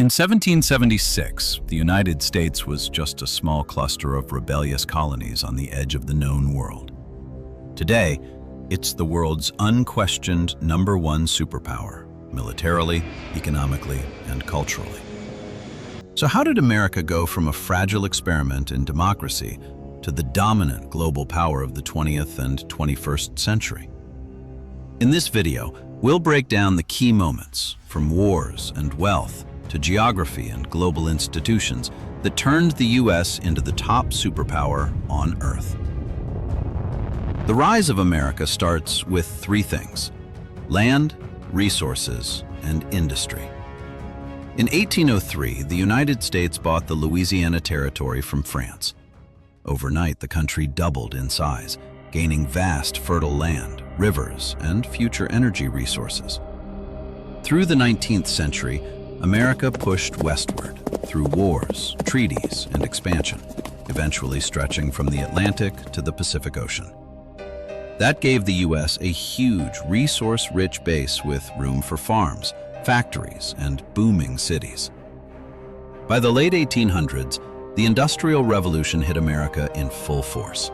In 1776, the United States was just a small cluster of rebellious colonies on the edge of the known world. Today, it's the world's unquestioned #1 superpower, militarily, economically, and culturally. So how did America go from a fragile experiment in democracy to the dominant global power of the 20th and 21st century? In this video, we'll break down the key moments, from wars and wealth to geography and global institutions, that turned the US into the top superpower on Earth. The rise of America starts with three things: land, resources, and industry. In 1803, the United States bought the Louisiana territory from France. Overnight, the country doubled in size, gaining vast fertile land, rivers, and future energy resources. Through the 19th century, America pushed westward through wars, treaties, and expansion, eventually stretching from the Atlantic to the Pacific Ocean. That gave the US a huge, resource-rich base with room for farms, factories, and booming cities. By the late 1800s, the Industrial Revolution hit America in full force.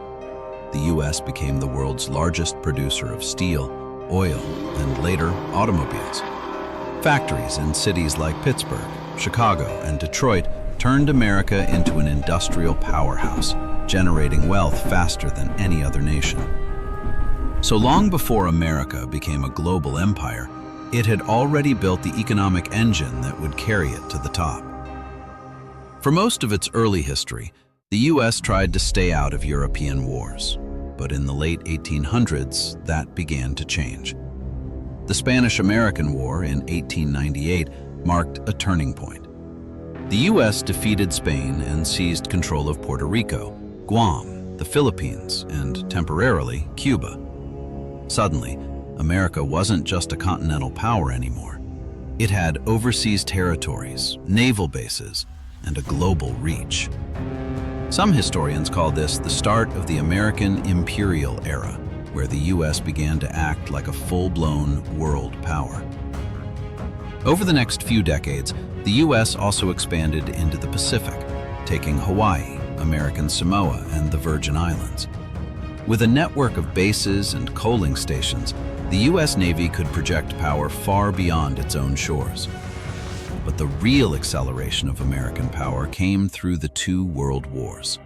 The US became the world's largest producer of steel, oil, and later automobiles. Factories in cities like Pittsburgh, Chicago, and Detroit turned America into an industrial powerhouse, generating wealth faster than any other nation. So long before America became a global empire, it had already built the economic engine that would carry it to the top. For most of its early history, the US tried to stay out of European wars, but in the late 1800s, that began to change. The Spanish-American War in 1898 marked a turning point. The US defeated Spain and seized control of Puerto Rico, Guam, the Philippines, and temporarily Cuba. Suddenly, America wasn't just a continental power anymore. It had overseas territories, naval bases, and a global reach. Some historians call this the start of the American imperial era, where the US began to act like a full-blown world power. Over the next few decades, the US also expanded into the Pacific, taking Hawaii, American Samoa, and the Virgin Islands. With a network of bases and coaling stations, the US Navy could project power far beyond its own shores. But the real acceleration of American power came through the two world wars.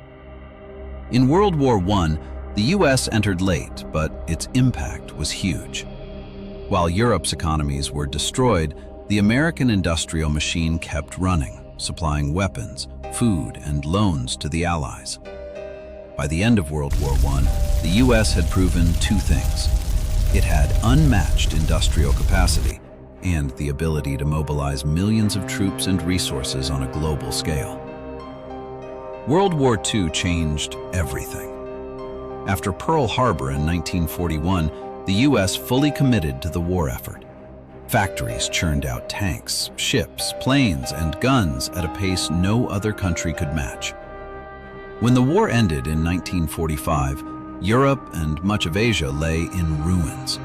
In World War I, the US entered late, but its impact was huge. While Europe's economies were destroyed, the American industrial machine kept running, supplying weapons, food, and loans to the Allies. By the end of World War I, the US had proven two things. It had unmatched industrial capacity and the ability to mobilize millions of troops and resources on a global scale. World War II changed everything. After Pearl Harbor in 1941, the US fully committed to the war effort. Factories churned out tanks, ships, planes, and guns at a pace no other country could match. When the war ended in 1945, Europe and much of Asia lay in ruins.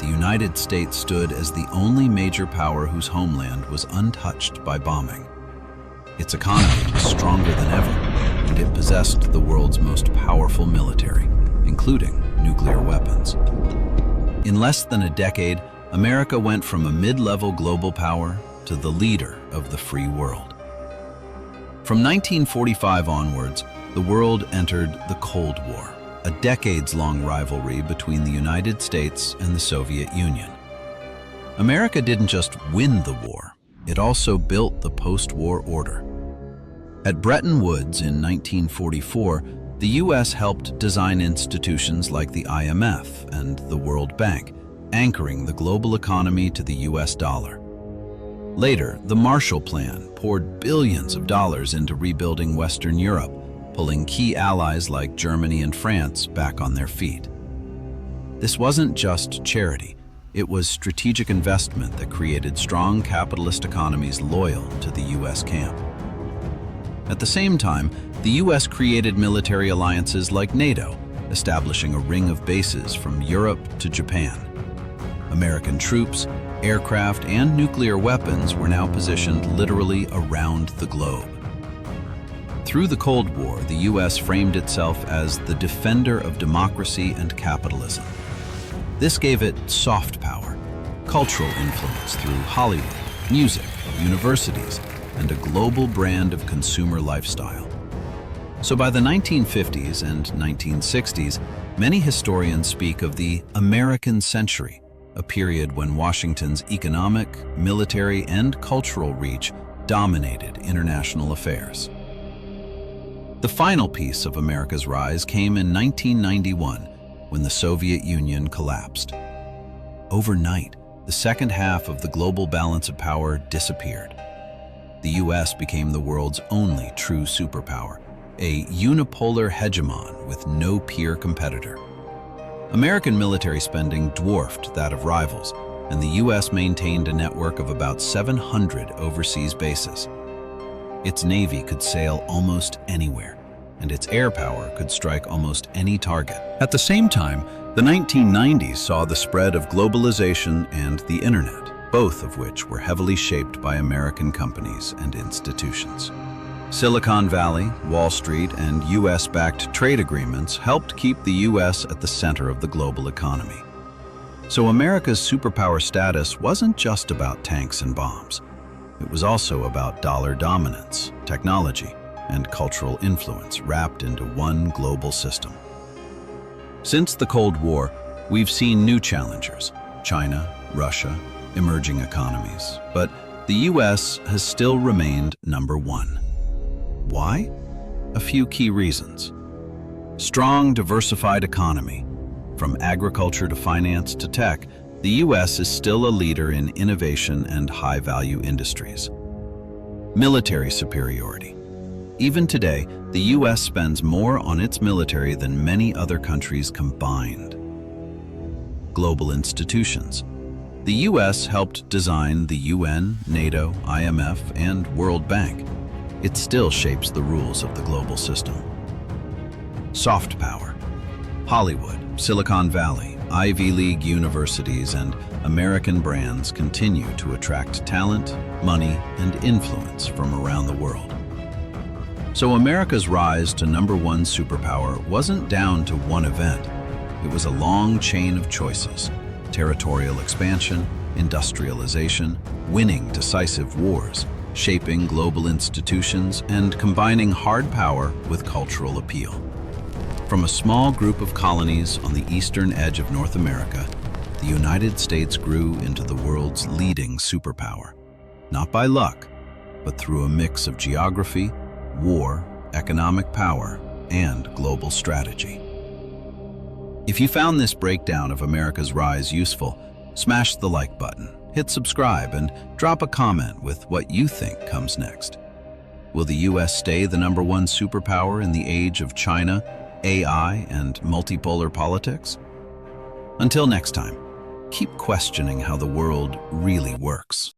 The United States stood as the only major power whose homeland was untouched by bombing. Its economy was stronger than ever, and it possessed the world's most powerful military, including nuclear weapons. In less than a decade, America went from a mid-level global power to the leader of the free world. From 1945 onwards, the world entered the Cold War, a decades-long rivalry between the United States and the Soviet Union. America didn't just win the war, it also built the post-war order. At Bretton Woods in 1944, the US helped design institutions like the IMF and the World Bank, anchoring the global economy to the US dollar. Later, the Marshall Plan poured billions of dollars into rebuilding Western Europe, pulling key allies like Germany and France back on their feet. This wasn't just charity. It was strategic investment that created strong capitalist economies loyal to the US camp. At the same time, the US created military alliances like NATO, establishing a ring of bases from Europe to Japan. American troops, Aircraft and nuclear weapons were now positioned literally around the globe. Through the Cold War, the U.S. framed itself as the defender of democracy and capitalism. This gave it soft power, cultural influence through Hollywood, music, universities, and a global brand of consumer lifestyle. So by the 1950s and 1960s, many historians speak of the American century, a period when Washington's economic, military, and cultural reach dominated international affairs. The final piece of America's rise came in 1991, when the Soviet Union collapsed. Overnight, the second half of the global balance of power disappeared. The U.S. became the world's only true superpower, a unipolar hegemon with no peer competitor. American military spending dwarfed that of rivals, and the U.S. maintained a network of about 700 overseas bases. Its Navy could sail almost anywhere, and its air power could strike almost any target. At the same time, the 1990s saw the spread of globalization and the internet, both of which were heavily shaped by American companies and institutions. Silicon Valley, Wall Street, and U.S.-backed trade agreements helped keep the U.S. at the center of the global economy. So America's superpower status wasn't just about tanks and bombs. It was also about dollar dominance, technology, and cultural influence wrapped into one global system. Since the Cold War, we've seen new challengers: China, Russia, emerging economies. But the U.S. has still remained number one. Why? A few key reasons. Strong, diversified economy. From agriculture to finance to tech, the U.S. is still a leader in innovation and high-value industries. Military superiority. Even today, the U.S. spends more on its military than many other countries combined. Global institutions. The U.S. helped design the UN, NATO, IMF, and World Bank. It still shapes the rules of the global system. Soft power. Hollywood, Silicon Valley, Ivy League universities, and American brands continue to attract talent, money, and influence from around the world. So America's rise to number one superpower wasn't down to one event. It was a long chain of choices: territorial expansion, industrialization, winning decisive wars, shaping global institutions, and combining hard power with cultural appeal. From a small group of colonies on the eastern edge of North America, the United States grew into the world's leading superpower, not by luck, but through a mix of geography, war, economic power, and global strategy. If you found this breakdown of America's rise useful, smash the like button, hit subscribe, and drop a comment with what you think comes next. Will the U.S. stay the number one superpower in the age of China, AI, and multipolar politics? Until next time, keep questioning how the world really works.